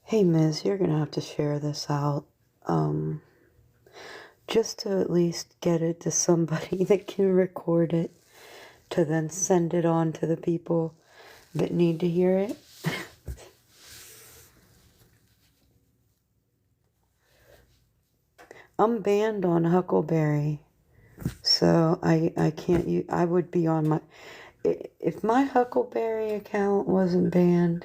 Hey Miz, you're gonna have to share this out. Um, just to at least get it to somebody that can record it to then send it on to the people that need to hear it. I'm banned on Huckleberry, so I can't use, I would be on my, if my Huckleberry account wasn't banned,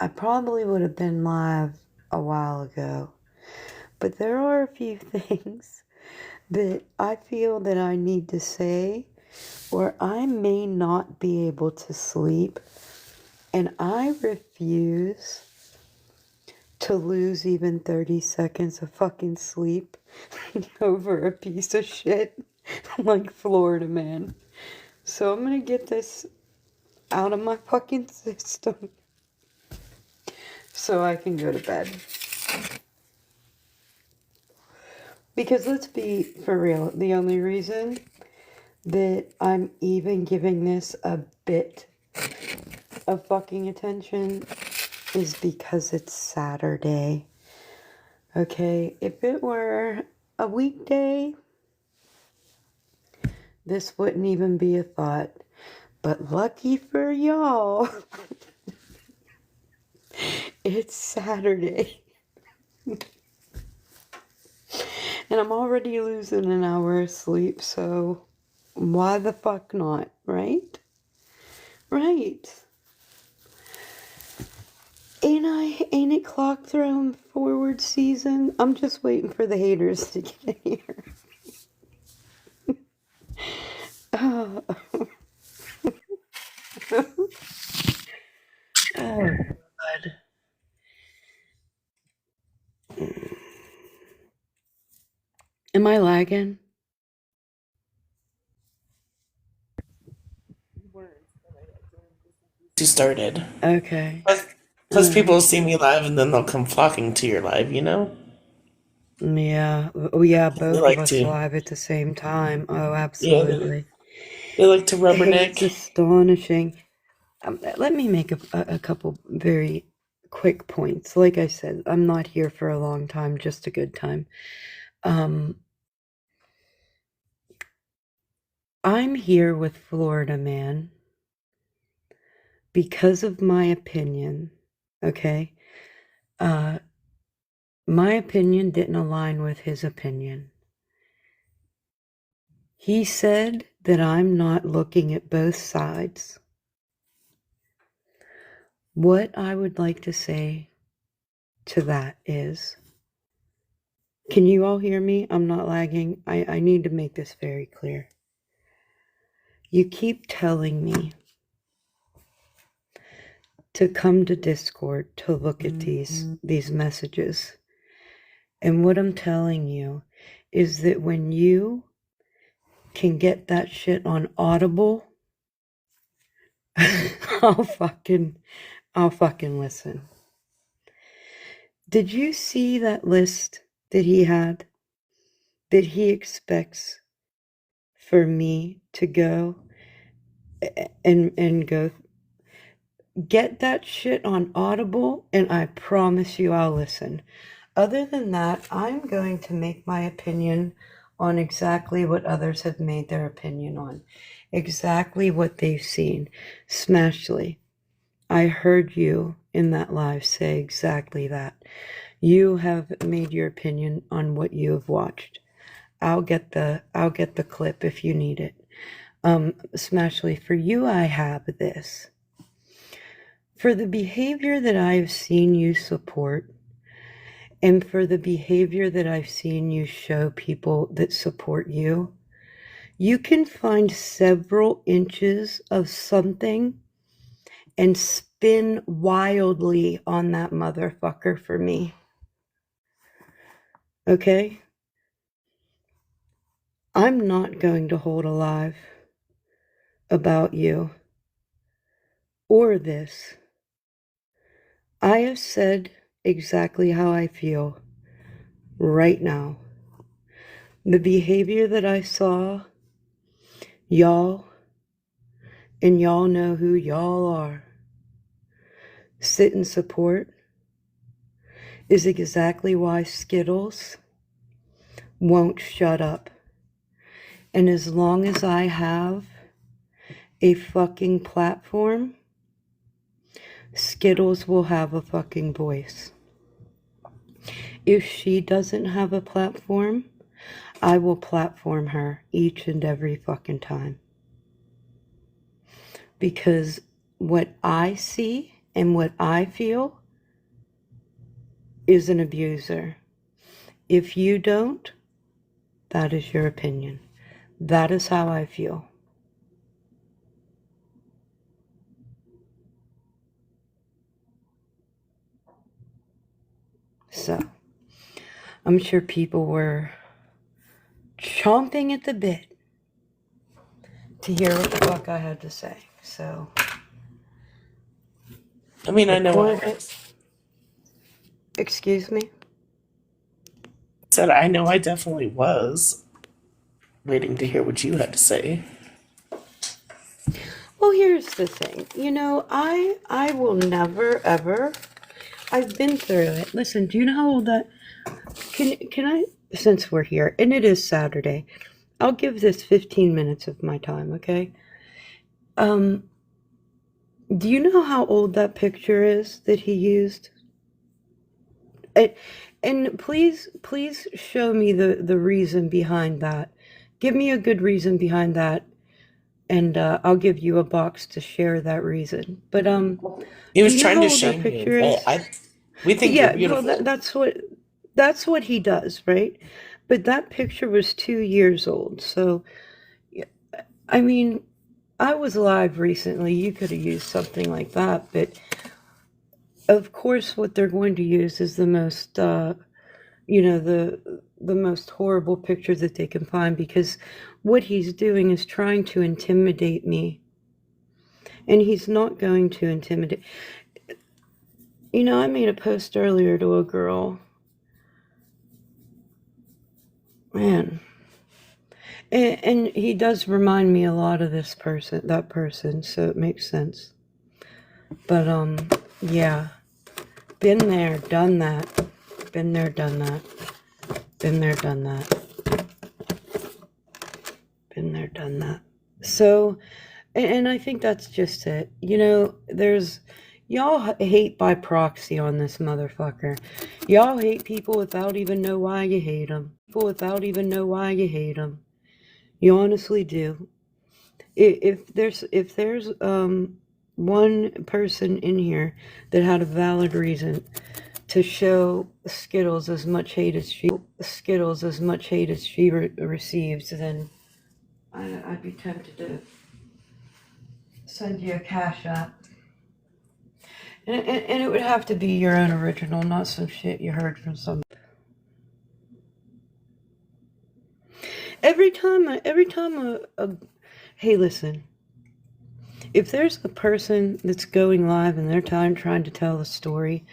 I probably would have been live a while ago. But there are a few things that I feel that I need to say, or I may not be able to sleep, and I refuse to lose even 30 seconds of fucking sleep over a piece of shit like Florida Man. So I'm gonna get this out of my fucking system so I can go to bed. Because let's be for real, the only reason that I'm even giving this a bit of fucking attention is because it's Saturday. Okay, if it were a weekday, this wouldn't even be a thought. But lucky for y'all, it's Saturday. And I'm already losing an hour of sleep, so why the fuck not, right? Right. Ain't it clock thrown forward season? I'm just waiting for the haters to get in here. Oh, oh God. Am I lagging? You started. Okay. Plus, Alright. people see me live and then they'll come flocking to your live, you know? Yeah. Oh, yeah, They both of like us to. live at the same time. Oh, Yeah, absolutely. they like to Hey, it's rubberneck. astonishing. Let me make a couple very quick points. Like I said, I'm not here for a long time, just a good time. Um, I'm here with Florida Man because of my opinion, okay? Uh, my opinion didn't align with his opinion. He said that I'm not looking at both sides. What I would like to say to that is, can you all hear me? I'm not lagging. I need to make this very clear. You keep telling me to come to Discord to look at these messages. And what I'm telling you is that when you can get that shit on Audible, I'll fucking listen. Did you see that list that he had that he expects for me to go and go get that shit on Audible, and I promise you I'll listen. Other than that, I'm going to make my opinion on exactly what others have made their opinion on. Exactly what they've seen. Smashleigh, I heard you in that live say exactly that. You have made your opinion on what you have watched. I'll get the clip if you need it. Smashleigh, for you I have this. For the behavior that I've seen you support, and for the behavior that I've seen you show people that support you, you can find several inches of something and spin wildly on that motherfucker for me. Okay? I'm not going to hold a live about you or this. I have said exactly how I feel right now. The behavior that I saw, y'all, and y'all know who y'all are, sit in support is exactly why Skittles won't shut up. And as long as I have a fucking platform, Skittles will have a fucking voice. If she doesn't have a platform, I will platform her each and every fucking time. Because what I see and what I feel is an abuser. If you don't, that is your opinion. That is how I feel. So, I'm sure people were chomping at the bit to hear what the fuck I had to say. So, I mean, I know I excuse me? said I know I definitely was waiting to hear what you had to say. Well, here's the thing. You know, I will never ever. I've been through it. Listen, do you know how old that? Can I? Since we're here and it is Saturday, I'll give this 15 minutes of my time. Okay. Um. Do you know how old that picture is that he used? And please show me the reason behind that. Give me a good reason behind that, and I'll give you a box to share that reason. But He do was you know trying how to old that shame you. picture is? We think you're Yeah, well, beautiful. that's what he does, right? But that picture was 2 years old. So, I mean, I was live recently. You could have used something like that, but of course, what they're going to use is the most, the most horrible picture that they can find, because what he's doing is trying to intimidate me, and he's not going to intimidate. You know, I made a post earlier to a girl. Man. And he does remind me a lot of that person, so it makes sense. But, yeah. Been there, done that. Been there, done that. Been there, done that. Been there, done that. So, and I think that's just it. You know, y'all hate by proxy on this motherfucker. Y'all hate people without even know why you hate them. People without even know why you hate them. You honestly do. If there's one person in here that had a valid reason to show Skittles as much hate as she receives, then I'd be tempted to send you a cash app. And it would have to be your own original, not some shit you heard from some. Every time hey, listen. If there's a person that's going live and they're trying to tell the story,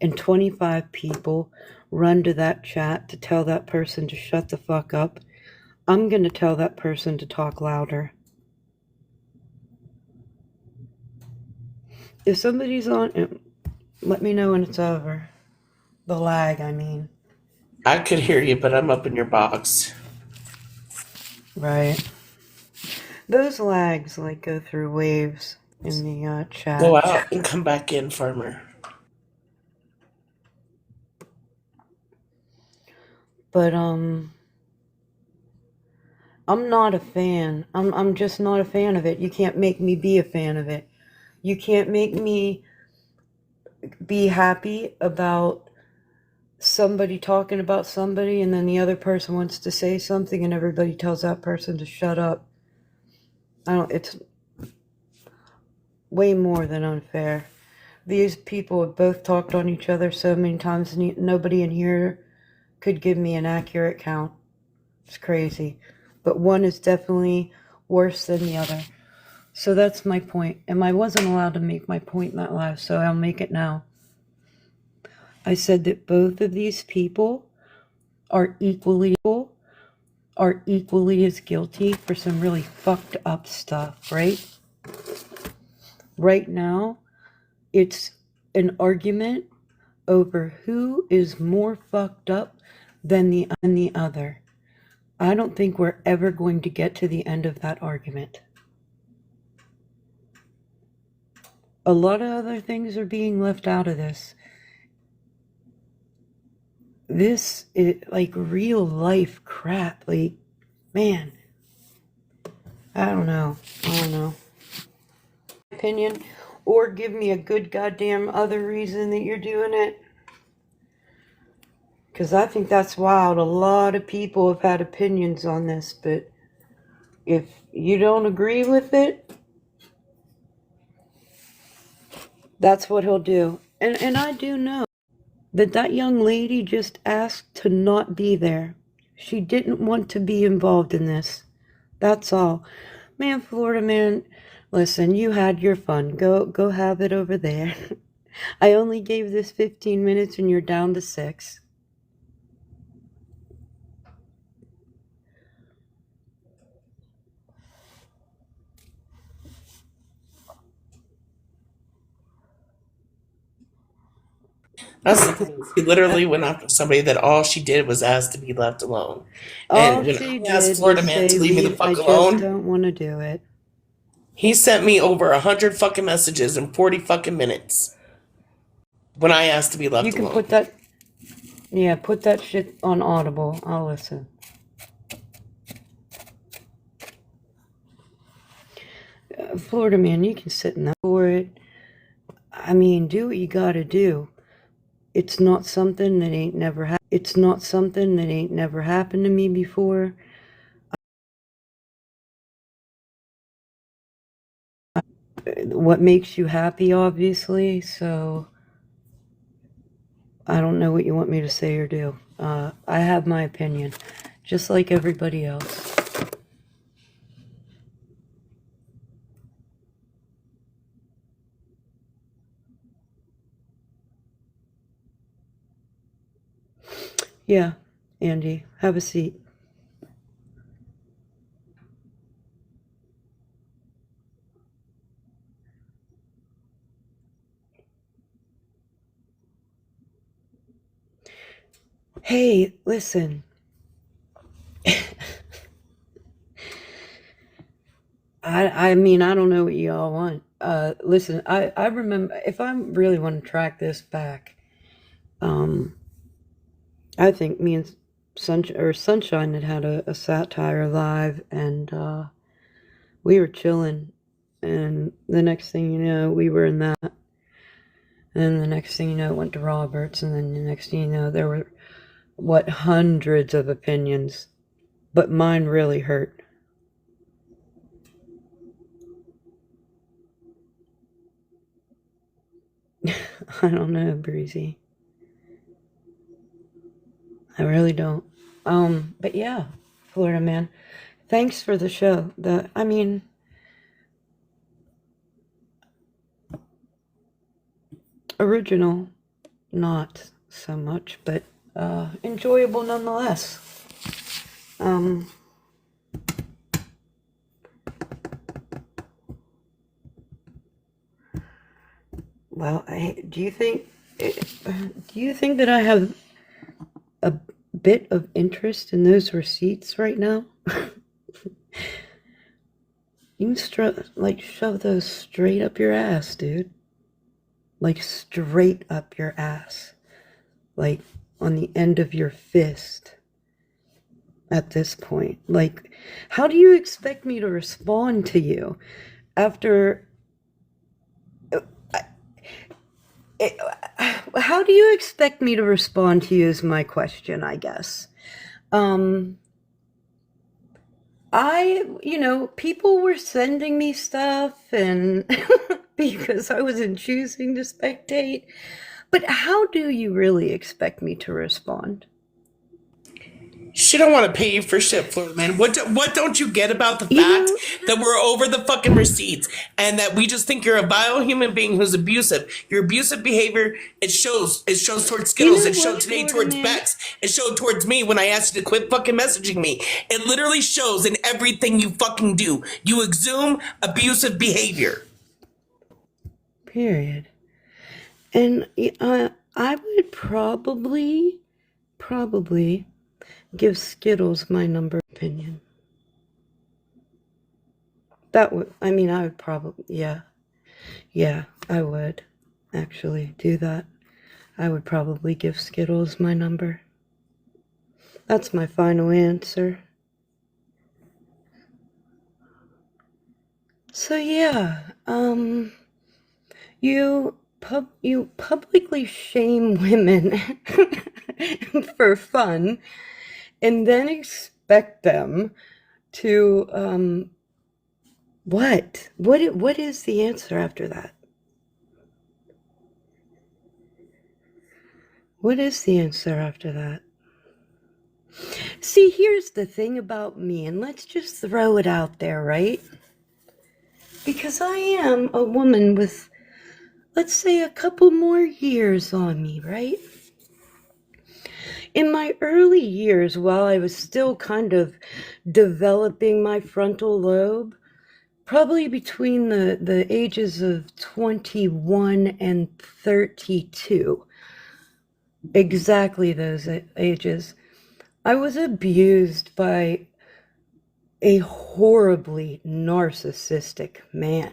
and 25 people run to that chat to tell that person to shut the fuck up, I'm going to tell that person to talk louder. If somebody's on, let me know when it's over. The lag, I mean. I could hear you, but I'm up in your box. Right. Those lags go through waves in the chat. Go out and come back in firmer. But I'm not a fan. I'm just not a fan of it. You can't make me be a fan of it. You can't make me be happy about somebody talking about somebody, and then the other person wants to say something and everybody tells that person to shut up. It's way more than unfair. These people have both talked on each other so many times, and nobody in here could give me an accurate count. It's crazy. But one is definitely worse than the other. So that's my point. And I wasn't allowed to make my point in that live, so I'll make it now. I said that both of these people are equally as guilty for some really fucked up stuff, right? Right now, it's an argument over who is more fucked up than the other. I don't think we're ever going to get to the end of that argument. A lot of other things are being left out of this. This is like real life crap. Like, man, I don't know. Opinion, or give me a good goddamn other reason that you're doing it. Because I think that's wild. A lot of people have had opinions on this, but if you don't agree with it, that's what he'll do. And I do know that young lady just asked to not be there. She didn't want to be involved in this. That's all. Man, Florida man, listen, you had your fun. Go have it over there. I only gave this 15 minutes and you're down to 6. That's the thing. She literally went after somebody that all she did was ask to be left alone. All And when she I asked did Florida was Man say, to leave me the leave, I fuck just alone, don't want to do it. he sent me over 100 fucking messages in 40 fucking minutes when I asked to be You left can alone. put that, yeah, put that shit on Audible. I'll listen. Florida man, you can sit in that for it. I mean, do what you gotta do. It's not something that ain't never happened to me before. What makes you happy, obviously, so I don't know what you want me to say or do. I have my opinion, just like everybody else. Yeah, Andy, have a seat. Hey, listen. I mean, I don't know what y'all want. Listen, I remember, if I really want to track this back, um, I think me and Sunshine had a satire live, and we were chilling, and the next thing you know, we were in that, and then the next thing you know, it went to Roberts, and then the next thing you know, there were, what, hundreds of opinions, but mine really hurt. I don't know, Breezy. I really don't. But yeah, Florida man, thanks for the show. I mean, original, not so much, but enjoyable nonetheless. Um, well, do you think that I have a bit of interest in those receipts right now? You can shove those straight up your ass, dude. Like straight up your ass. Like on the end of your fist at this point. Like, how do you expect me to respond to you after how do you expect me to respond to you is my question, I guess. Um, people were sending me stuff and because I wasn't choosing to spectate. But how do you really expect me to respond? She don't want to pay you for shit, Florida Man. What don't you get about the You fact know, that we're over the fucking receipts and that we just think you're a vile human being who's abusive? Your abusive behavior, it shows. It shows towards you Skittles. know It what, showed today Florida towards man? Bex. It showed towards me when I asked you to quit fucking messaging me. It literally shows in everything you fucking do. You exhume abusive behavior. Period. And I would probably give Skittles my number opinion. That would, I mean, I would probably, yeah, I would actually do that. I would probably give Skittles my number. That's my final answer. So yeah, you publicly shame women for fun and then expect them to what is the answer after that? What is the answer after that? See, here's the thing about me, and let's just throw it out there, right? Because I am a woman with, let's say, a couple more years on me, right? In my early years, while I was still kind of developing my frontal lobe, probably between the ages of 21 and 32, exactly those ages, I was abused by a horribly narcissistic man.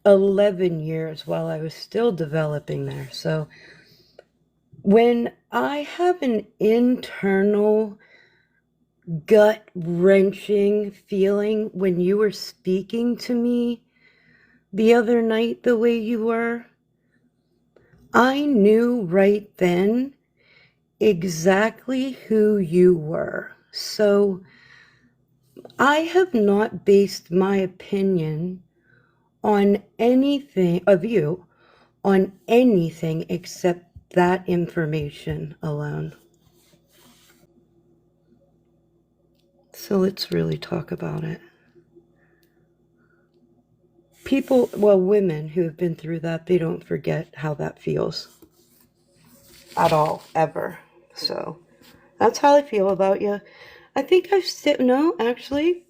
11 years while I was still developing there. So when I have an internal gut wrenching feeling when you were speaking to me the other night the way you were, I knew right then exactly who you were. So I have not based my opinion on anything of you, on anything except that information alone. So let's really talk about it. People, well, women who have been through that, they don't forget how that feels at all, ever. So that's how I feel about you. I think I've no, actually,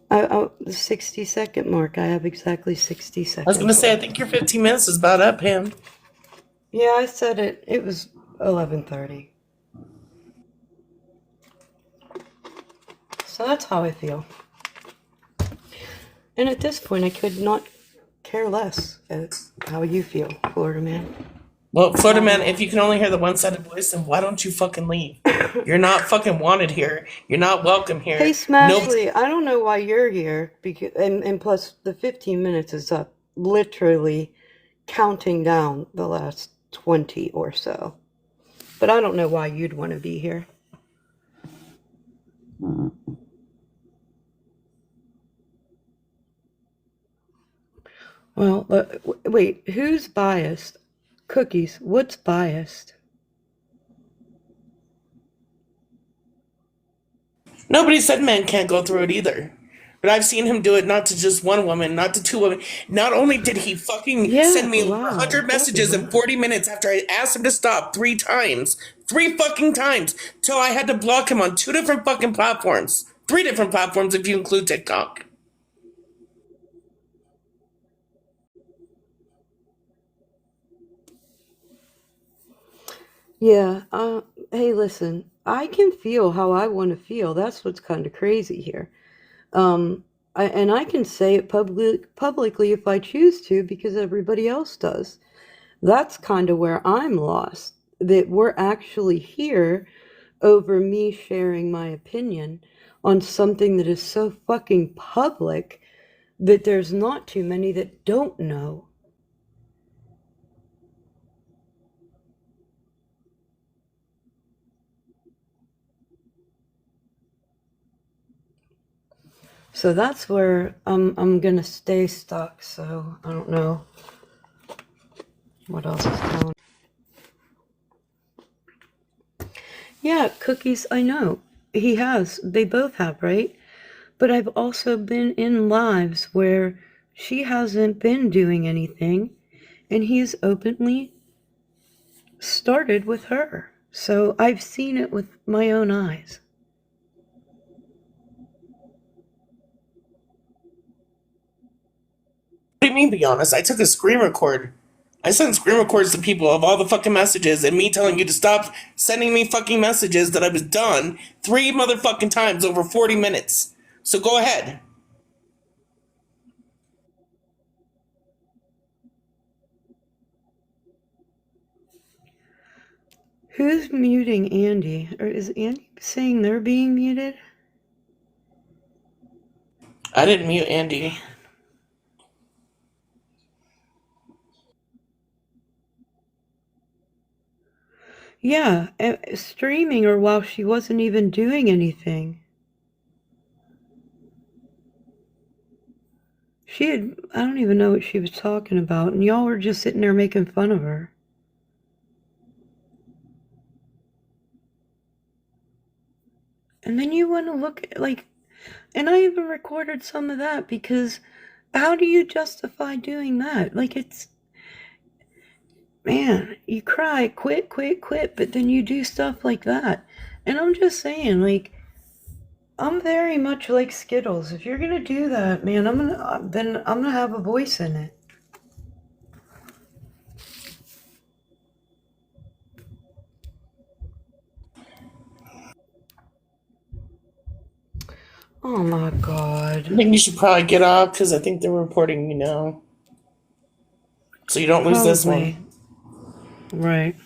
the 60-second mark. I have exactly 60 I was gonna seconds say, I left. think your 15 minutes is about up, Pam. Yeah, I said it. It was 11:30. So that's how I feel. And at this point, I could not care less how you feel, Florida man. Well, Florida Not at man, all. if you can only hear the one-sided voice, then why don't you fucking leave? You're not fucking wanted here. You're not welcome Hey, here. No, Smashleigh, I don't know why you're here because, and plus the 15 minutes is up, literally counting down the last 20 or so. But I don't know why you'd want to be here. Well, wait, who's biased? Cookies, what's biased? nobody said men can't go through it either. But I've seen him do it not to just one woman, not to two women. Not only did he fucking Yeah, send me over wow, 100 holy messages in moly. 40 minutes after I asked him to stop 3 times, 3 fucking times, till I had to block him on 2 different fucking platforms. 3 different platforms if you include TikTok. Yeah, hey, listen, I can feel how I want to feel. That's what's kind of crazy here. And I can say it publicly if I choose to because everybody else does. That's kind of where I'm lost. That we're actually here over me sharing my opinion on something that is so fucking public that there's not too many that don't know. So that's where I'm gonna stay stuck. So I don't know what else is going. Yeah, cookies. I know he has. They both have, right? But I've also been in lives where she hasn't been doing anything, and he's openly started with her. So I've seen it with my own eyes. What do you mean, be honest? I took a screen record. I sent screen records to people of all the fucking messages and me telling you to stop sending me fucking messages that I was done 3 motherfucking times over 40 minutes. So go ahead. Who's muting Andy? Or is Andy saying they're being muted? I didn't mute Andy. Yeah, streaming her while she wasn't even doing anything. I don't even know what she was talking about, and y'all were just sitting there making fun of her. And then you want to look at, like, and I even recorded some of that because how do you justify doing that? Like, man, you cry, quit, quit, quit, but then you do stuff like that. And I'm just saying, like, I'm very much like Skittles. If you're gonna do that, man, then I'm gonna have a voice in it. Oh my god. I think you should probably get off because I think they're reporting you now. So you don't lose this Probably. one. Right.